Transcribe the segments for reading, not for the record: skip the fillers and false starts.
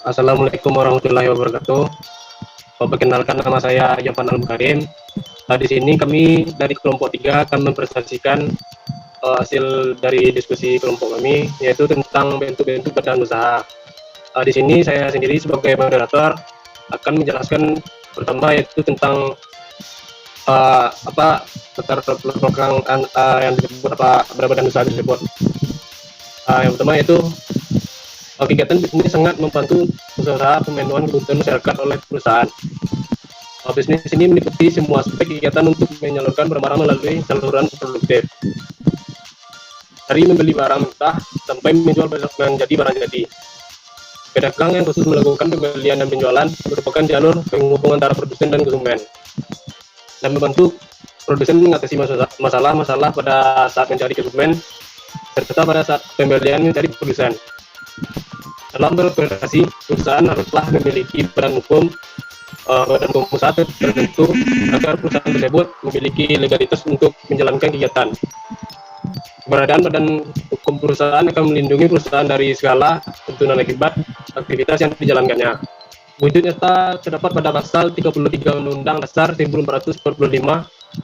Assalamualaikum warahmatullahi wabarakatuh. Perkenalkan, nama saya Yapan Al-Mukarim. Di sini kami dari kelompok 3 akan mempresentasikan hasil dari diskusi kelompok kami, yaitu tentang bentuk-bentuk badan usaha. Di sini saya sendiri sebagai moderator akan menjelaskan pertama, yaitu tentang apa latar belakang yang disebut apa badan usaha tersebut. Yang pertama yaitu kegiatan bisnis sangat membantu usaha pemenuhan kebutuhan masyarakat oleh perusahaan. Bisnis ini meliputi semua aspek kegiatan untuk menyalurkan barang-barang melalui saluran produktif. Dari membeli barang mentah sampai menjual menjadi barang jadi. Pedagang yang khusus melakukan pembelian dan penjualan merupakan jalur penghubung antara produsen dan konsumen, dan membantu produsen mengatasi masalah-masalah pada saat mencari konsumen, serta pada saat pembelian mencari produsen. Dalam beroperasi, perusahaan haruslah memiliki badan hukum usaha tertentu agar perusahaan tersebut memiliki legalitas untuk menjalankan kegiatan. Keberadaan badan hukum perusahaan akan melindungi perusahaan dari segala tuntutan akibat aktivitas yang dijalankannya. Wujud nyata terdapat pada pasal 33 Undang-Undang Dasar 1445,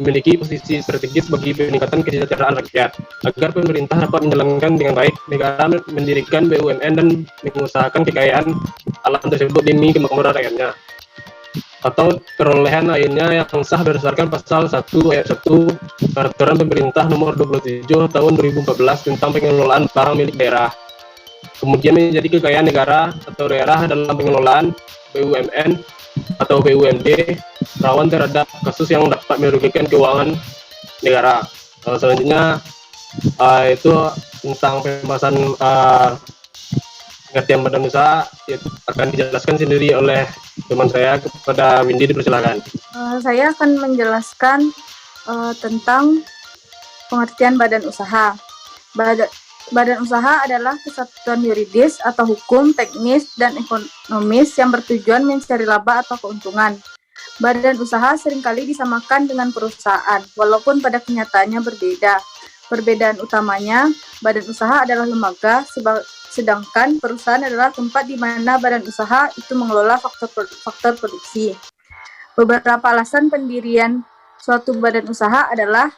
memiliki posisi strategis bagi peningkatan kesejahteraan rakyat. Agar pemerintah dapat menjalankan dengan baik, negara mendirikan BUMN dan mengusahakan kekayaan alam tersebut demi kemakmuran rakyatnya, atau perolehan lainnya yang sah berdasarkan pasal 1 ayat 1 Peraturan Pemerintah Nomor 27 Tahun 2014 tentang pengelolaan barang milik daerah. Kemudian menjadi kekayaan negara atau daerah dalam pengelolaan BUMN atau BUMD rawan terhadap kasus yang dapat merugikan keuangan negara. Selanjutnya itu tentang pembahasan pengertian badan usaha akan dijelaskan sendiri oleh teman saya. Kepada Windy, dipersilakan. Saya akan menjelaskan tentang pengertian badan usaha. Badan usaha adalah kesatuan yuridis atau hukum, teknis, dan ekonomis yang bertujuan mencari laba atau keuntungan. Badan usaha seringkali disamakan dengan perusahaan, walaupun pada kenyataannya berbeda. Perbedaan utamanya, badan usaha adalah lembaga, sedangkan perusahaan adalah tempat di mana badan usaha itu mengelola faktor produksi. Beberapa alasan pendirian suatu badan usaha adalah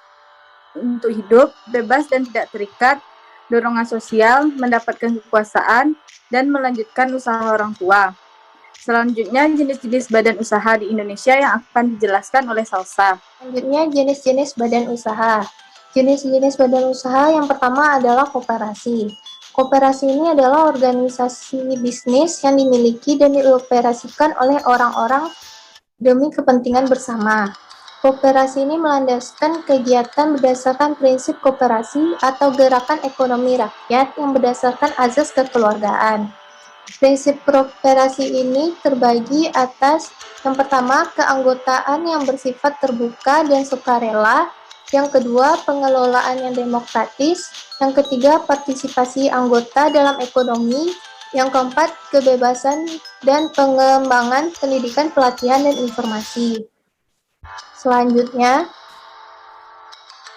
untuk hidup, bebas dan tidak terikat, dorongan sosial, mendapatkan kekuasaan, dan melanjutkan usaha orang tua. Selanjutnya, jenis-jenis badan usaha di Indonesia yang akan dijelaskan oleh Salsa. Selanjutnya, jenis-jenis badan usaha. Jenis-jenis badan usaha yang pertama adalah koperasi. Koperasi ini adalah organisasi bisnis yang dimiliki dan dioperasikan oleh orang-orang demi kepentingan bersama. Koperasi ini melandaskan kegiatan berdasarkan prinsip koperasi atau gerakan ekonomi rakyat yang berdasarkan azas kekeluargaan. Prinsip koperasi ini terbagi atas yang pertama, keanggotaan yang bersifat terbuka dan sukarela. Yang kedua, pengelolaan yang demokratis. Yang ketiga, partisipasi anggota dalam ekonomi. Yang keempat, kebebasan dan pengembangan pendidikan, pelatihan, dan informasi. Selanjutnya,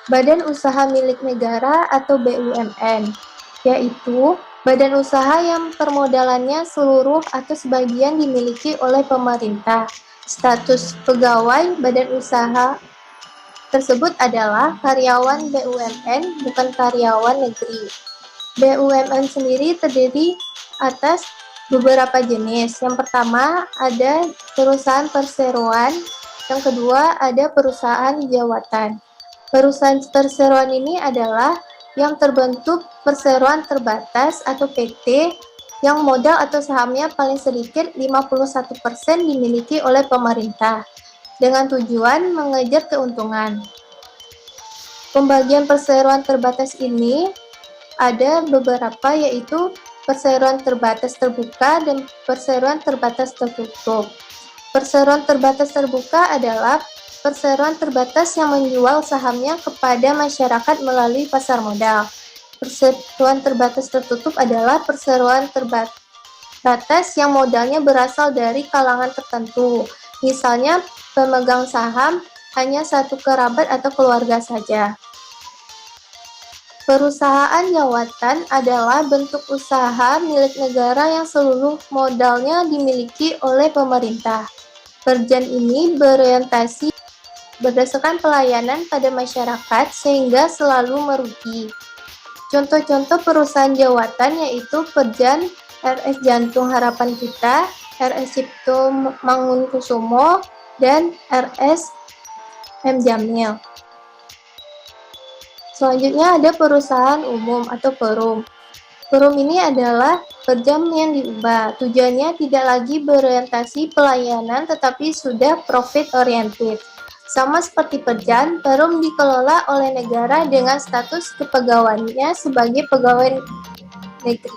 badan usaha milik negara atau BUMN, yaitu badan usaha yang permodalannya seluruh atau sebagian dimiliki oleh pemerintah. Status pegawai badan usaha tersebut adalah karyawan BUMN, bukan karyawan negeri. BUMN sendiri terdiri atas beberapa jenis. Yang pertama ada perusahaan perseroan, yang kedua ada perusahaan jawatan. Perusahaan perseroan ini adalah yang terbentuk perseroan terbatas atau PT yang modal atau sahamnya paling sedikit 51% dimiliki oleh pemerintah dengan tujuan mengejar keuntungan. Pembagian perseroan terbatas ini ada beberapa, yaitu perseroan terbatas terbuka dan perseroan terbatas tertutup. Perseroan terbatas terbuka adalah perseroan terbatas yang menjual sahamnya kepada masyarakat melalui pasar modal. Perseroan terbatas tertutup adalah perseroan terbatas yang modalnya berasal dari kalangan tertentu. Misalnya, pemegang saham hanya satu kerabat atau keluarga saja. Perusahaan jawatan adalah bentuk usaha milik negara yang seluruh modalnya dimiliki oleh pemerintah. Pekerjaan ini berorientasi berdasarkan pelayanan pada masyarakat sehingga selalu merugi. Contoh-contoh perusahaan jawatan yaitu Pekerjaan RS Jantung Harapan Kita, RS Cipto Mangunkusumo, dan RS M. Jamil. Selanjutnya ada perusahaan umum atau perum. Perum ini adalah pekerjaan yang diubah. Tujuannya tidak lagi berorientasi pelayanan tetapi sudah profit oriented. Sama seperti pekerjaan, perum dikelola oleh negara dengan status kepegawaiannya sebagai pegawai negeri.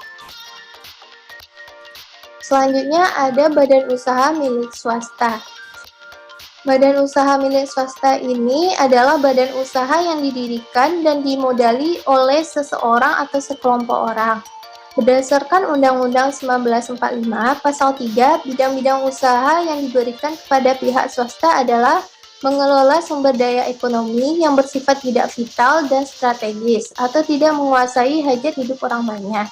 Selanjutnya ada badan usaha milik swasta. Badan usaha milik swasta ini adalah badan usaha yang didirikan dan dimodali oleh seseorang atau sekelompok orang. Berdasarkan Undang-Undang 1945, Pasal 3, bidang-bidang usaha yang diberikan kepada pihak swasta adalah mengelola sumber daya ekonomi yang bersifat tidak vital dan strategis, atau tidak menguasai hajat hidup orang banyak.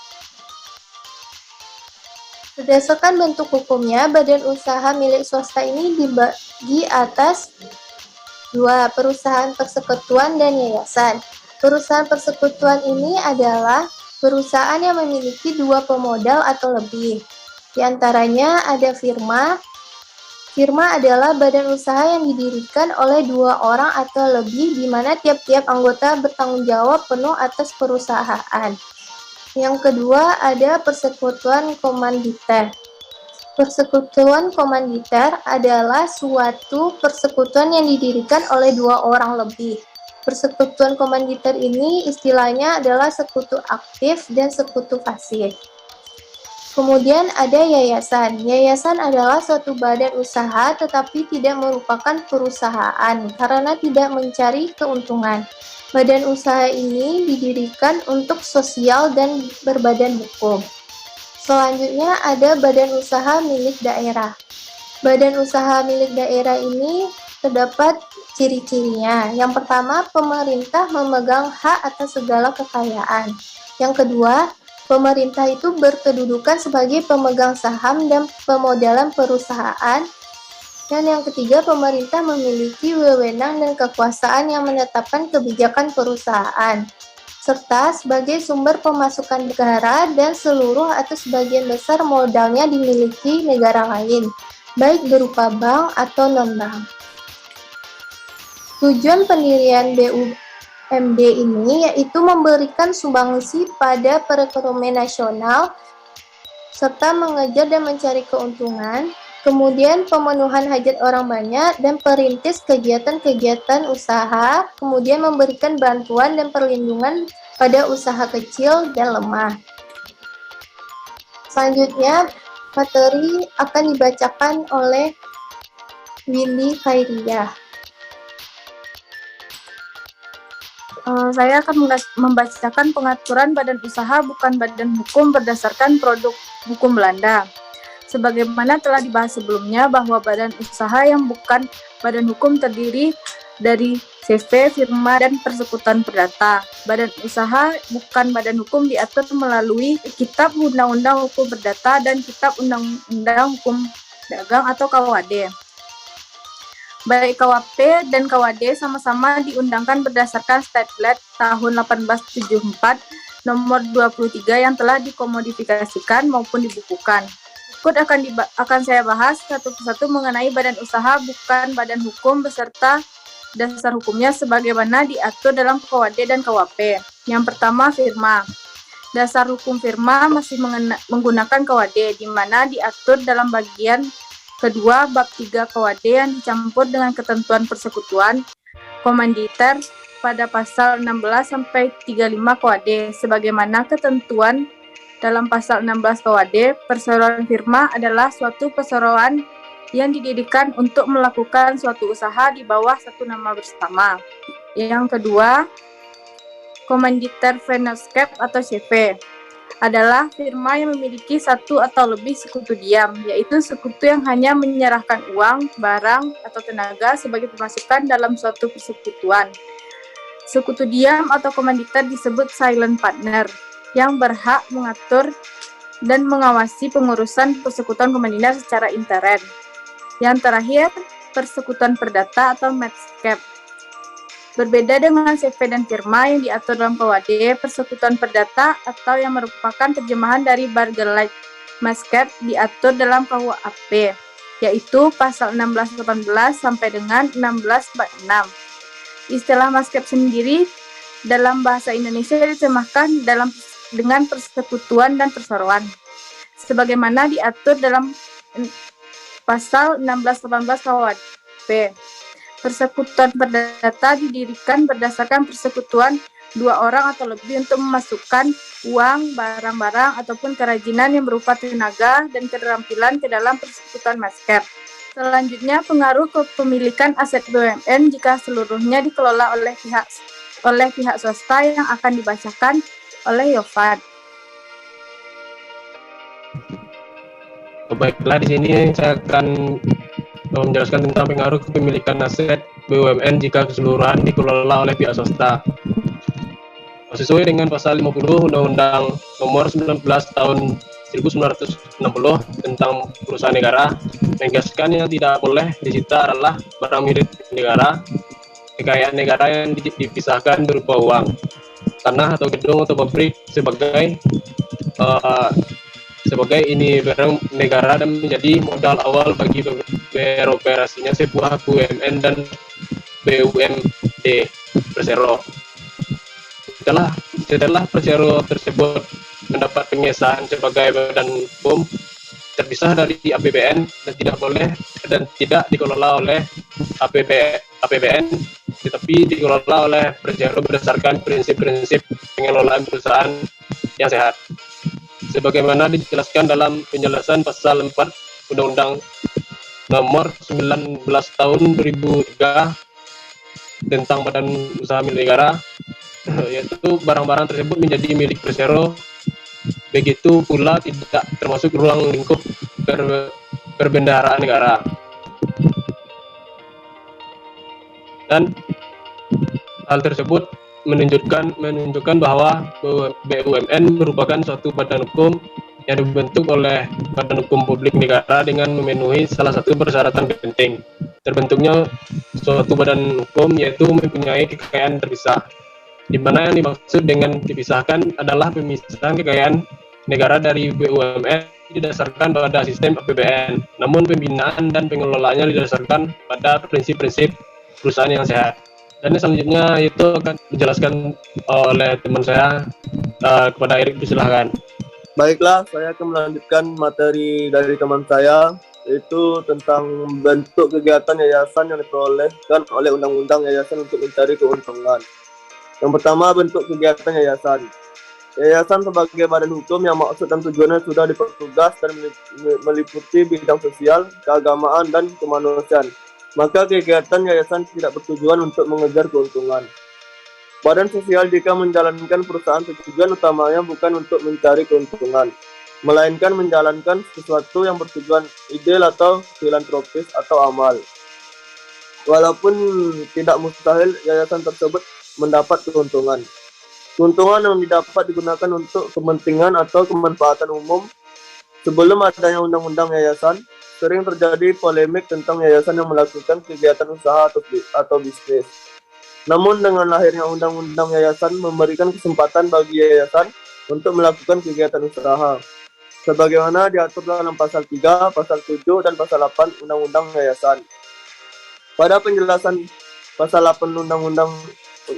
Berdasarkan bentuk hukumnya, badan usaha milik swasta ini dibagi atas dua, perusahaan persekutuan dan yayasan. Perusahaan persekutuan ini adalah perusahaan yang memiliki dua pemodal atau lebih. Di antaranya ada firma. Firma adalah badan usaha yang didirikan oleh dua orang atau lebih, di mana tiap-tiap anggota bertanggung jawab penuh atas perusahaan. Yang kedua ada persekutuan komanditer. Persekutuan komanditer adalah suatu persekutuan yang didirikan oleh dua orang lebih. Persekutuan komanditer ini istilahnya adalah sekutu aktif dan sekutu pasif. Kemudian ada yayasan. Yayasan adalah suatu badan usaha tetapi tidak merupakan perusahaan karena tidak mencari keuntungan. Badan usaha ini didirikan untuk sosial dan berbadan hukum. Selanjutnya ada badan usaha milik daerah. Badan usaha milik daerah ini terdapat ciri-cirinya. Yang pertama, pemerintah memegang hak atas segala kekayaan. Yang kedua, pemerintah itu berkedudukan sebagai pemegang saham dan pemodalan perusahaan. Dan yang ketiga, pemerintah memiliki wewenang dan kekuasaan yang menetapkan kebijakan perusahaan, serta sebagai sumber pemasukan negara dan seluruh atau sebagian besar modalnya dimiliki negara lain, baik berupa bank atau non-bank. Tujuan pendirian BUMD ini yaitu memberikan sumbangsi pada perekonomian nasional, serta mengejar dan mencari keuntungan, kemudian pemenuhan hajat orang banyak, dan perintis kegiatan-kegiatan usaha, kemudian memberikan bantuan dan perlindungan pada usaha kecil dan lemah. Selanjutnya, materi akan dibacakan oleh Willy Khairiyah. Saya akan membacakan pengaturan badan usaha bukan badan hukum berdasarkan produk hukum Belanda. Sebagaimana telah dibahas sebelumnya bahwa badan usaha yang bukan badan hukum terdiri dari CV, firma, dan persekutuan perdata. Badan usaha bukan badan hukum diatur melalui Kitab Undang-Undang Hukum Perdata dan Kitab Undang-Undang Hukum Dagang atau KUHD. Baik KUHP dan KUHD sama-sama diundangkan berdasarkan Statlet tahun 1874 nomor 23 yang telah dikomodifikasikan maupun dibukukan. Berikut akan saya bahas satu persatu mengenai badan usaha bukan badan hukum beserta dasar hukumnya sebagaimana diatur dalam KUHD dan KUHP. Yang pertama, firma. Dasar hukum firma masih menggunakan KUHD, di mana diatur dalam bagian kedua bab 3 KUHD yang dicampur dengan ketentuan persekutuan komanditer pada pasal 16 sampai 35 KUHD. Sebagaimana ketentuan dalam pasal 16 KUHD, perseroan firma adalah suatu perseroan yang didirikan untuk melakukan suatu usaha di bawah satu nama bersama. Yang kedua, komanditer Vennootschap atau CV adalah firma yang memiliki satu atau lebih sekutu diam, yaitu sekutu yang hanya menyerahkan uang, barang, atau tenaga sebagai pemasukan dalam suatu persekutuan. Sekutu diam atau komanditer disebut silent partner, yang berhak mengatur dan mengawasi pengurusan persekutuan komanditer secara intern. Yang terakhir, persekutuan perdata atau Medscape. Berbeda dengan CV dan firma yang diatur dalam KUHD, persekutuan perdata atau yang merupakan terjemahan dari Bargelite Medscape diatur dalam KUHP, yaitu pasal 1618 sampai dengan 1646. Istilah Medscape sendiri dalam bahasa Indonesia diterjemahkan dengan persekutuan dan perseroan, sebagaimana diatur dalam pasal 1618 KUHP. Persekutuan perdata didirikan berdasarkan persekutuan dua orang atau lebih untuk memasukkan uang, barang-barang, ataupun kerajinan yang berupa tenaga dan keterampilan ke dalam persekutuan Medscape. Selanjutnya, pengaruh kepemilikan aset BUMN jika seluruhnya dikelola oleh pihak swasta yang akan dibacakan oleh Yofat. Baiklah, di sini saya akan menjelaskan tentang pengaruh kepemilikan aset BUMN jika keseluruhan dikelola oleh pihak swasta. Sesuai dengan pasal 50 Undang-Undang Nomor 19 Tahun 1960 tentang perusahaan negara, menegaskan yang tidak boleh disita adalah barang milik negara, kekayaan negara yang dipisahkan berupa uang, tanah atau gedung atau pabrik sebagai ini barang negara dan menjadi modal awal bagi beroperasinya sebuah BUMN dan BUMD persero. Setelah persero tersebut mendapat pengesahan sebagai badan hukum terpisah dari APBN dan tidak dikelola oleh APBN, tetapi dikelola oleh persero berdasarkan prinsip-prinsip pengelolaan perusahaan yang sehat, sebagaimana dijelaskan dalam penjelasan pasal 4 Undang-Undang Nomor 19 Tahun 2003 tentang Badan Usaha Milik Negara, yaitu barang-barang tersebut menjadi milik persero. Begitu pula tidak termasuk ruang lingkup perbendaharaan negara. Dan hal tersebut menunjukkan bahwa BUMN merupakan suatu badan hukum yang dibentuk oleh Badan Hukum Publik Negara dengan memenuhi salah satu persyaratan penting. Terbentuknya suatu badan hukum yaitu mempunyai kekayaan terpisah, di mana yang dimaksud dengan dipisahkan adalah pemisahan kekayaan negara dari BUMN didasarkan pada sistem APBN, namun pembinaan dan pengelolaannya didasarkan pada prinsip-prinsip perusahaan yang sehat. Dan selanjutnya itu akan dijelaskan oleh teman saya kepada Erik, disilahkan. Baiklah, saya akan melanjutkan materi dari teman saya, yaitu tentang bentuk kegiatan yayasan yang diperolehkan oleh Undang-Undang Yayasan untuk mencari keuntungan. Yang pertama, bentuk kegiatan yayasan. Yayasan sebagai badan hukum yang maksud dan tujuannya sudah dipertugas dan meliputi bidang sosial, keagamaan, dan kemanusiaan. Maka kegiatan yayasan tidak bertujuan untuk mengejar keuntungan. Badan sosial jika menjalankan perusahaan tujuan utamanya bukan untuk mencari keuntungan, melainkan menjalankan sesuatu yang bertujuan ideal atau filantropis atau amal. Walaupun tidak mustahil yayasan tersebut mendapat keuntungan. Keuntungan yang didapat digunakan untuk kepentingan atau kemanfaatan umum. Sebelum adanya undang-undang yayasan, sering terjadi polemik tentang yayasan yang melakukan kegiatan usaha atau bisnis. Namun dengan lahirnya undang-undang yayasan memberikan kesempatan bagi yayasan untuk melakukan kegiatan usaha, sebagaimana diatur dalam pasal 3, pasal 7, dan pasal 8 Undang-Undang Yayasan. Pada penjelasan pasal 8 Undang-Undang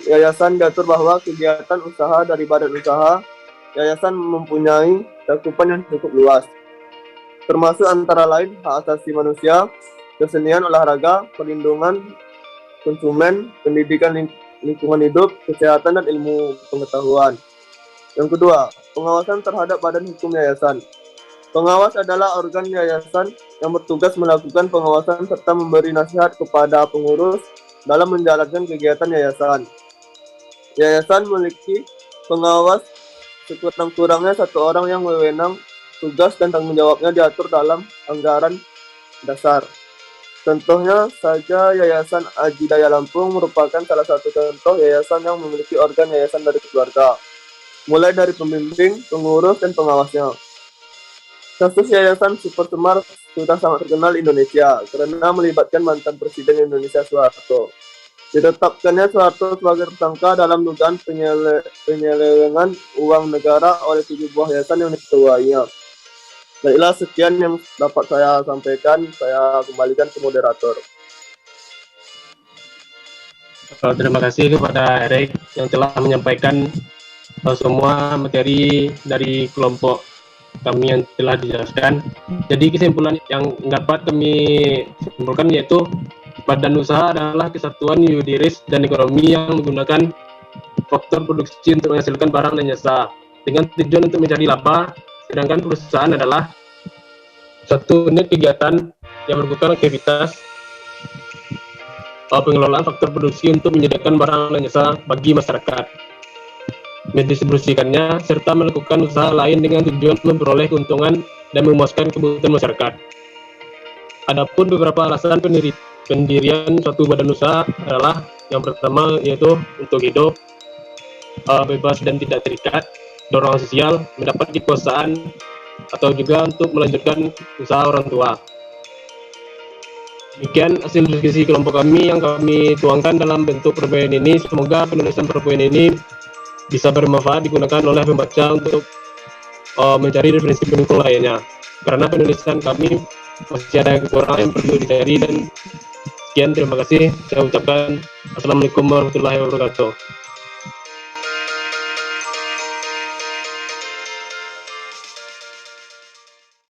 Yayasan diatur bahwa kegiatan usaha dari badan usaha yayasan mempunyai cakupan yang cukup luas, termasuk antara lain hak asasi manusia, kesenian, olahraga, perlindungan konsumen, pendidikan lingkungan hidup, kesehatan, dan ilmu pengetahuan. Yang kedua, pengawasan terhadap badan hukum yayasan. Pengawas adalah organ yayasan yang bertugas melakukan pengawasan serta memberi nasihat kepada pengurus dalam menjalankan kegiatan yayasan. Yayasan memiliki pengawas sekurang-kurangnya satu orang yang wewenang, tugas dan tanggung jawabnya diatur dalam anggaran dasar. Contohnya saja Yayasan Aji Daya Lampung merupakan salah satu contoh yayasan yang memiliki organ yayasan dari keluarga, mulai dari pembimbing, pengurus, dan pengawasnya. Kasus Yayasan Super Semar sudah sangat terkenal di Indonesia karena melibatkan mantan Presiden Indonesia Soeharto. Ditetapkannya Soeharto sebagai tersangka dalam dugaan penyelewengan uang negara oleh 7 buah yayasan yang diketuainya. Baiklah, sekian yang dapat saya sampaikan. Saya kembalikan ke moderator. Terima kasih kepada Erik yang telah menyampaikan semua materi dari kelompok kami yang telah dijelaskan. Jadi kesimpulan yang dapat kami simpulkan yaitu badan usaha adalah kesatuan yuridis dan ekonomi yang menggunakan faktor produksi untuk menghasilkan barang dan jasa dengan tujuan untuk mencari laba, sedangkan perusahaan adalah satu unit kegiatan yang melakukan aktivitas pengelolaan faktor produksi untuk menyediakan barang dan jasa bagi masyarakat, mendistribusikannya, serta melakukan usaha lain dengan tujuan memperoleh keuntungan dan memuaskan kebutuhan masyarakat. Adapun beberapa alasan pendirian suatu badan usaha adalah yang pertama yaitu untuk hidup bebas dan tidak terikat, dorongan sosial, mendapat kekuasaan, atau juga untuk melanjutkan usaha orang tua. Demikian hasil diskusi kelompok kami yang kami tuangkan dalam bentuk perpoin ini. Semoga penulisan perpoin ini bisa bermanfaat digunakan oleh pembaca untuk mencari referensi pendukung lainnya. Karena penulisan kami masih ada kekurangan yang perlu dicari. Dan sekian, terima kasih. Saya ucapkan Assalamualaikum warahmatullahi wabarakatuh.